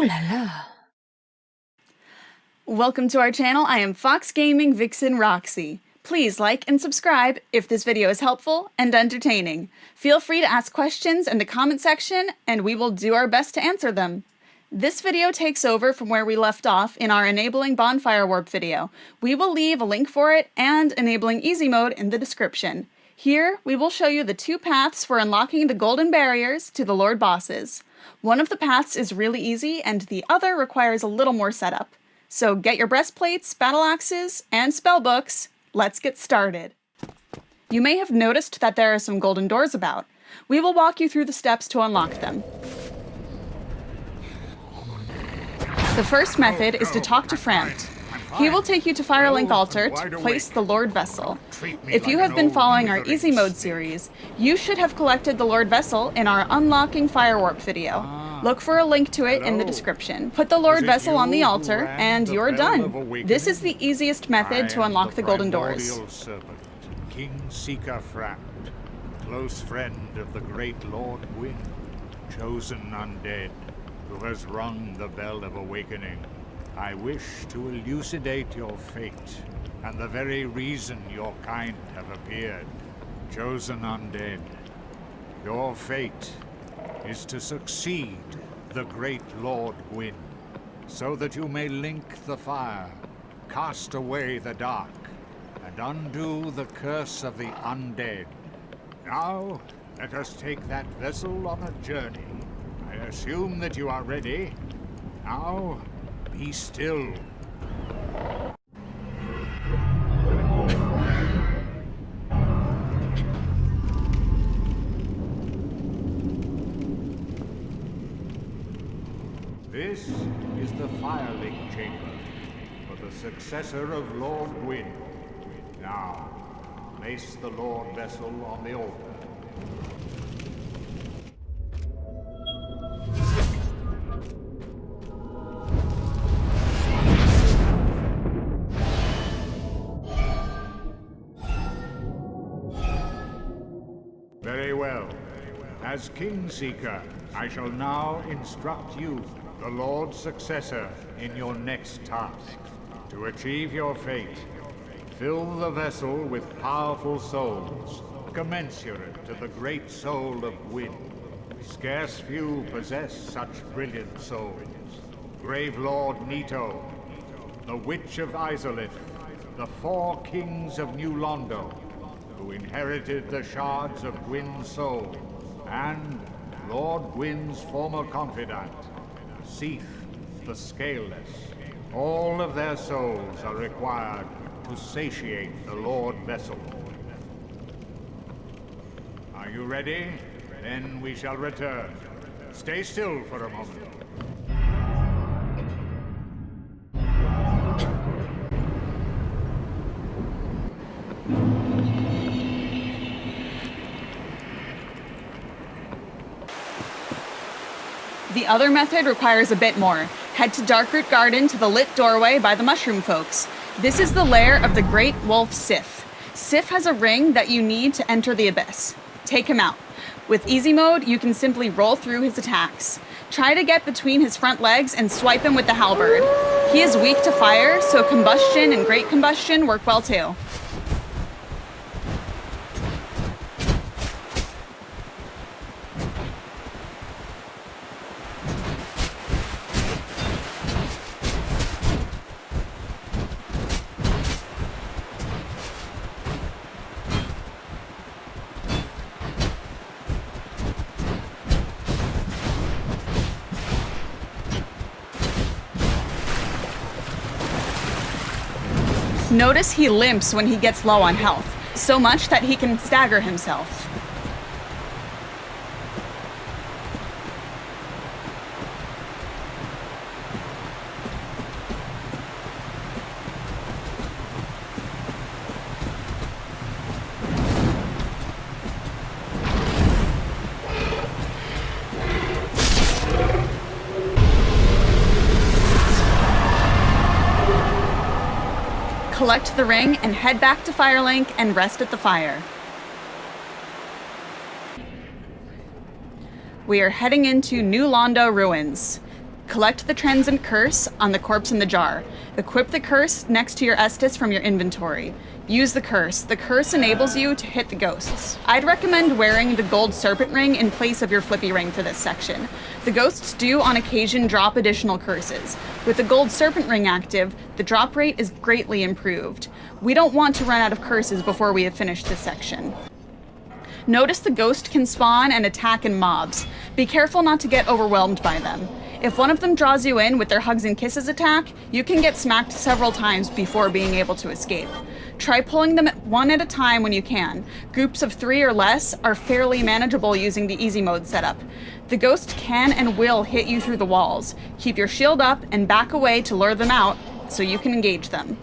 Ooh la la. Welcome to our channel. I am Fox Gaming Vixen Roxy. Please like and subscribe if this video is helpful and entertaining. Feel free to ask questions in the comment section and we will do our best to answer them. This video takes over from where we left off in our Enabling Bonfire Warp video. We will leave a link for it and Enabling Easy Mode in the description. Here, we will show you the two paths for unlocking the golden barriers to the Lord Bosses. One of the paths is really easy and the other requires a little more setup. So get your breastplates, battle axes, and spellbooks. Let's get started. You may have noticed that there are some golden doors about. We will walk you through the steps to unlock them. The first method is to talk to Framt. He will take you to Firelink Altar to place the Lord Vessel. If you have been following our Easy Mode series, you should have collected the Lord Vessel in our Unlocking Firewarp video. Look for a link to it in the description. Put the Lord Vessel on the altar, and you're done. This is the easiest method to unlock the golden doors. King Seeker Framt, close friend of the great Lord Wind, chosen undead, who has rung the bell of awakening. I wish to elucidate your fate, and the very reason your kind have appeared. Chosen undead, your fate is to succeed the great Lord Wind, so that you may link the fire, cast away the dark, and undo the curse of the undead. Now, let us take that vessel on a journey. I assume that you are ready. Now, be still. This is the Firelink Chamber for the successor of Lord Wind. Now, place the Lord Vessel on the altar. Very well. As King Seeker, I shall now instruct you, the Lord's successor, in your next task. To achieve your fate, fill the vessel with powerful souls, commensurate to the great soul of Wind. Scarce few possess such brilliant souls. Grave Lord Nito, the Witch of Izalith, the four kings of New Londo, who inherited the shards of Gwyn's soul, and Lord Gwyn's former confidant, Sif, the Scaleless. All of their souls are required to satiate the Lord Vessel. Are you ready? Then we shall return. Stay still for a moment. The other method requires a bit more. Head to Darkroot Garden to the lit doorway by the Mushroom Folks. This is the lair of the Great Wolf Sif. Sif has a ring that you need to enter the abyss. Take him out. With Easy Mode, you can simply roll through his attacks. Try to get between his front legs and swipe him with the halberd. He is weak to fire, so Combustion and Great Combustion work well too. Notice he limps when he gets low on health, so much that he can stagger himself. Collect the ring and head back to Firelink and rest at the fire. We are heading into New Londo Ruins. Collect the transcend curse on the corpse in the jar. Equip the curse next to your Estus from your inventory. Use the curse. The curse enables you to hit the ghosts. I'd recommend wearing the gold serpent ring in place of your flippy ring for this section. The ghosts do on occasion drop additional curses. With the gold serpent ring active, the drop rate is greatly improved. We don't want to run out of curses before we have finished this section. Notice the ghost can spawn and attack in mobs. Be careful not to get overwhelmed by them. If one of them draws you in with their hugs and kisses attack, you can get smacked several times before being able to escape. Try pulling them one at a time when you can. Groups of 3 or less are fairly manageable using the easy mode setup. The ghost can and will hit you through the walls. Keep your shield up and back away to lure them out so you can engage them.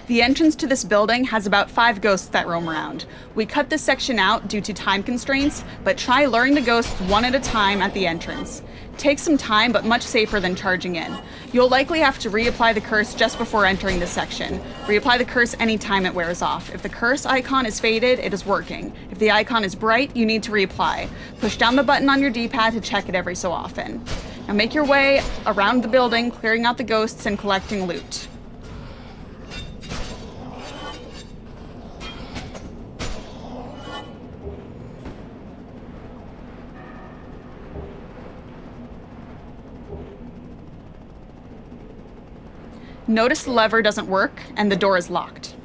The entrance to this building has about 5 ghosts that roam around. We cut this section out due to time constraints, but try luring the ghosts one at a time at the entrance. Takes some time, but much safer than charging in. You'll likely have to reapply the curse just before entering this section. Reapply the curse anytime it wears off. If the curse icon is faded, it is working. If the icon is bright, you need to reapply. Push down the button on your D-pad to check it every so often. Now make your way around the building, clearing out the ghosts and collecting loot. Notice the lever doesn't work and the door is locked.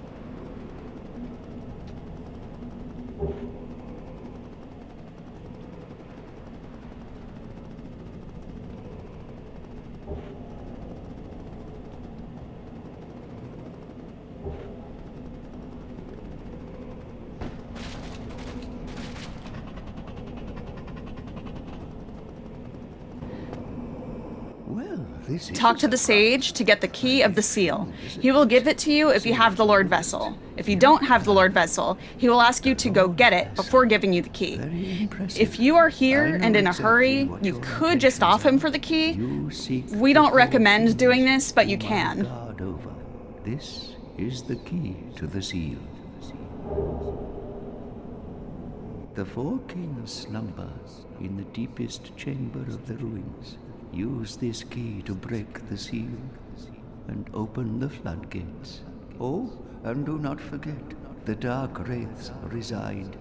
Talk to the sage to get the key of the seal. He will give it to you if you have the Lord Vessel. If you don't have the Lord Vessel, he will ask you to go get it before giving you the key. If you are here and in a hurry, you could just off him for the key. We don't recommend doing this, but you can. This is the key to the seal. The 4 kings slumber in the deepest chamber of the ruins. Use this key to break the seal and open the floodgates. Oh, and do not forget, the dark wraiths reside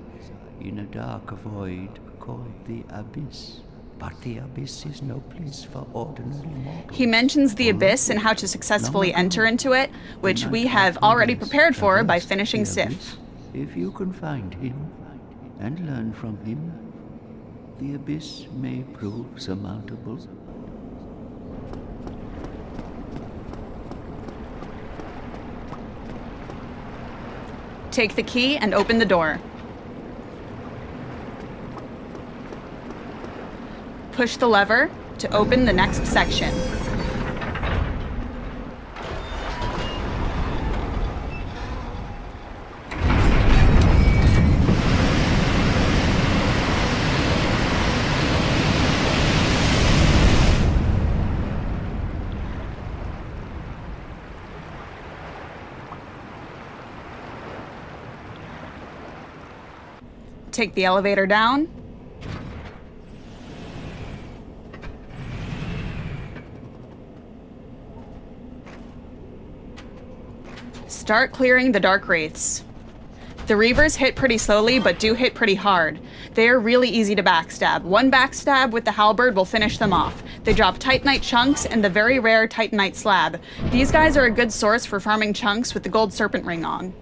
in a dark void called the Abyss. But the Abyss is no place for ordinary mortals. He mentions the Abyss and how to successfully enter into it, which we have already prepared for by finishing Sif. If you can find him and learn from him, the Abyss may prove surmountable. Take the key and open the door. Push the lever to open the next section. Take the elevator down. Start clearing the Dark Wraiths. The Reavers hit pretty slowly, but do hit pretty hard. They are really easy to backstab. One backstab with the halberd will finish them off. They drop Titanite chunks and the very rare Titanite slab. These guys are a good source for farming chunks with the gold serpent ring on.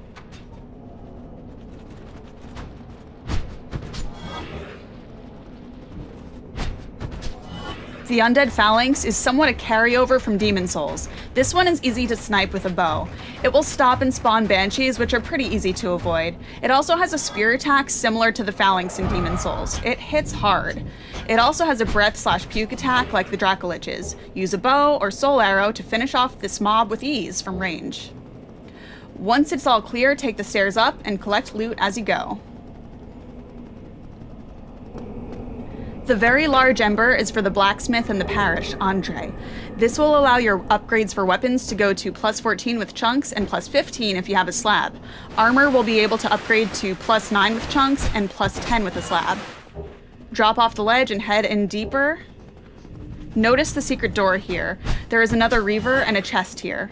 The Undead Phalanx is somewhat a carryover from Demon Souls. This one is easy to snipe with a bow. It will stop and spawn Banshees, which are pretty easy to avoid. It also has a spear attack similar to the Phalanx in Demon Souls. It hits hard. It also has a breath/puke attack like the Dracoliches. Use a bow or soul arrow to finish off this mob with ease from range. Once it's all clear, take the stairs up and collect loot as you go. The very large ember is for the blacksmith and the parish, Andre. This will allow your upgrades for weapons to go to plus 14 with chunks and plus 15 if you have a slab. Armor will be able to upgrade to plus 9 with chunks and plus 10 with a slab. Drop off the ledge and head in deeper. Notice the secret door here. There is another reaver and a chest here.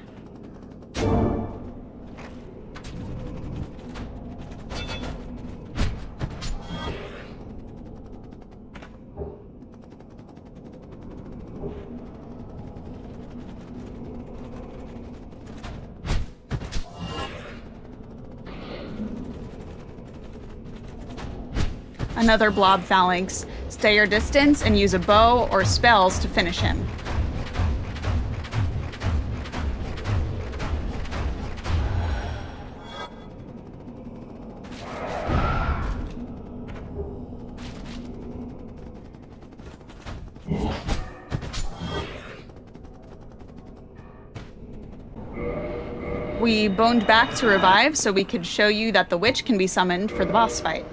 Another blob phalanx. Stay your distance and use a bow or spells to finish him. We boned back to revive so we could show you that the witch can be summoned for the boss fight.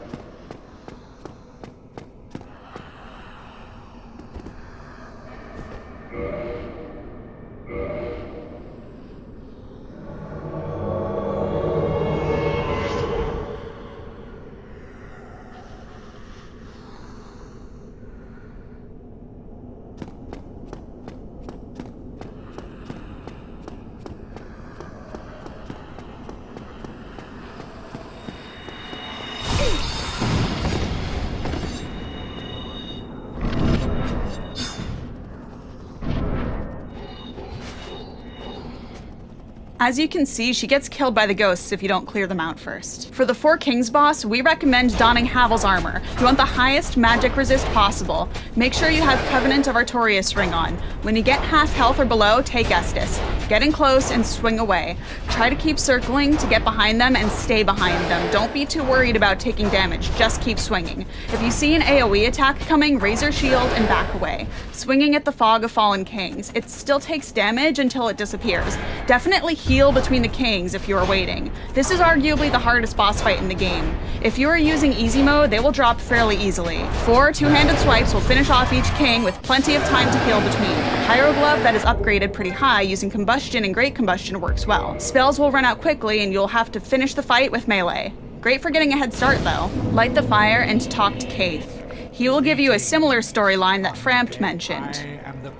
As you can see, she gets killed by the ghosts if you don't clear them out first. For the Four Kings boss, we recommend donning Havel's armor. You want the highest magic resist possible. Make sure you have Covenant of Artorias ring on. When you get half health or below, take Estus. Get in close and swing away. Try to keep circling to get behind them and stay behind them. Don't be too worried about taking damage, just keep swinging. If you see an AoE attack coming, raise your shield and back away. Swinging at the Fog of Fallen Kings. It still takes damage until it disappears. Definitely heal between the kings if you are waiting. This is arguably the hardest boss fight in the game. If you are using easy mode, they will drop fairly easily. 4 two-handed swipes will finish off each king with plenty of time to heal between. Pyro Glove that is upgraded pretty high using Combustion and Great Combustion works well. Spells will run out quickly and you'll have to finish the fight with melee. Great for getting a head start though. Light the fire and talk to Kaith. He will give you a similar storyline that Frampt mentioned.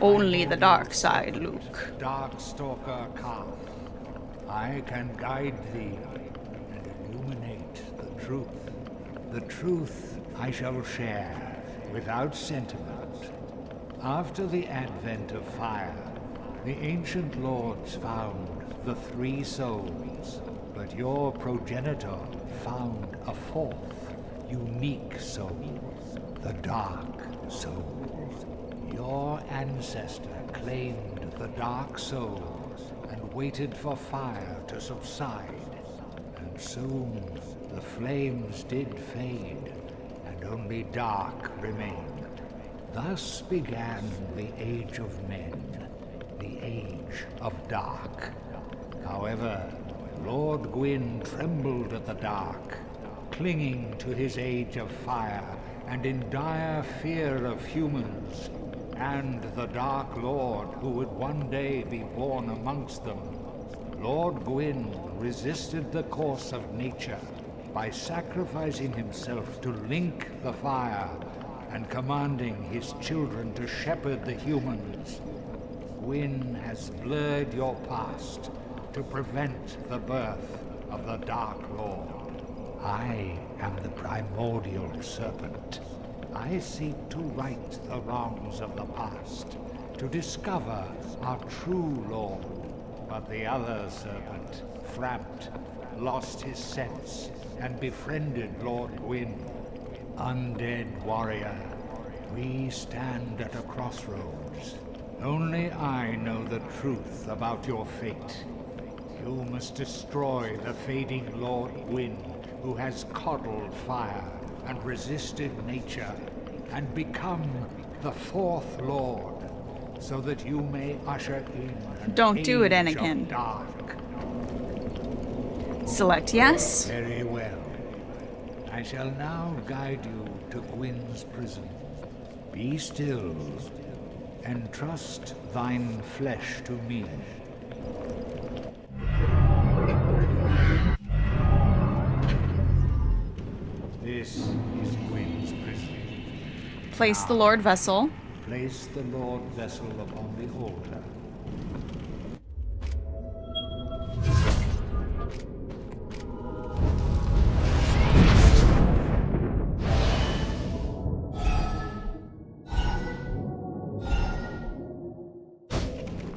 Only the dark side, Luke. Darkstalker Khan. I can guide thee and illuminate the truth. The truth I shall share without sentiment. After the advent of fire, the ancient lords found the 3 souls, but your progenitor found a 4th, unique soul, the Dark Souls. Your ancestor claimed the Dark Souls and waited for fire to subside, and soon the flames did fade, and only dark remained. Thus began the Age of Men, the Age of Dark. However, Lord Gwyn trembled at the dark, clinging to his Age of Fire, and in dire fear of humans, and the Dark Lord who would one day be born amongst them. Lord Gwyn resisted the course of nature by sacrificing himself to link the fire and commanding his children to shepherd the humans. Gwyn has blurred your past to prevent the birth of the Dark Lord. I am the primordial serpent. I seek to right the wrongs of the past, to discover our true Lord. But the other serpent, Frampt, lost his sense and befriended Lord Gwyn. Undead warrior, we stand at a crossroads. Only I know the truth about your fate. You must destroy the fading Lord Gwyn, who has coddled fire and resisted nature, and become the 4th Lord, so that you may usher in an Don't do it, age Anakin. of dark. Select yes. Very well. I shall now guide you to Gwyn's prison. Be still, and trust thine flesh to me. This is Gwyn's prison. Place the Lord Vessel. Place the Lord Vessel upon the altar.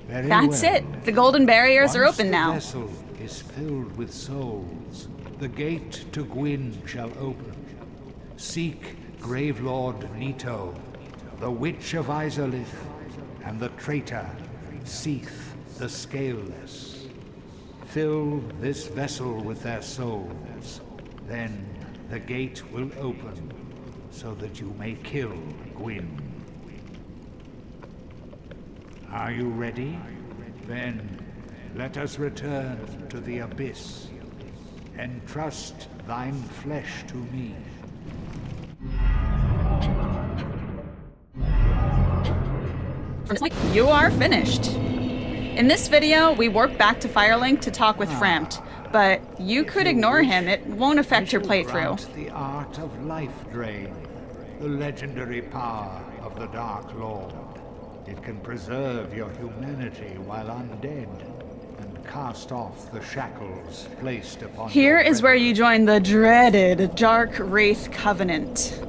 Very That's well. it. The golden barriers are open now. Once the vessel is filled with souls, the gate to Gwyn shall open. Seek Gravelord Nito, the Witch of Izalith, and the traitor Seath the Scaleless. Fill this vessel with their souls, then the gate will open, so that you may kill Gwyn. Are you ready? Then let us return to the Abyss, and trust thine flesh to me. You are finished. In this video, we warp back to Firelink to talk with Frampt, but you could ignore him. It won't affect your playthrough. The art of life drain, the legendary power of the Dark Lord. It can preserve your humanity while undead, and cast off the shackles placed upon Here your is where you join the dreaded Darkwraith Covenant.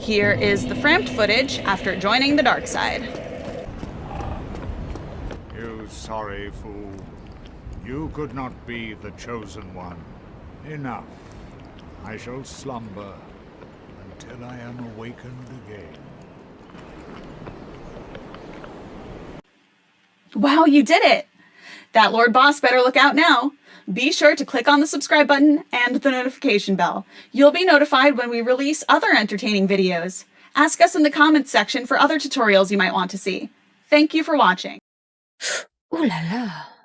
Here is the Frampt footage after joining the dark side. You sorry fool. You could not be the chosen one. Enough. I shall slumber until I am awakened again. Wow, you did it! That Lord Boss better look out now. Be sure to click on the subscribe button and the notification bell. You'll be notified when we release other entertaining videos. Ask us in the comments section for other tutorials you might want to see. Thank you for watching. Ooh la la.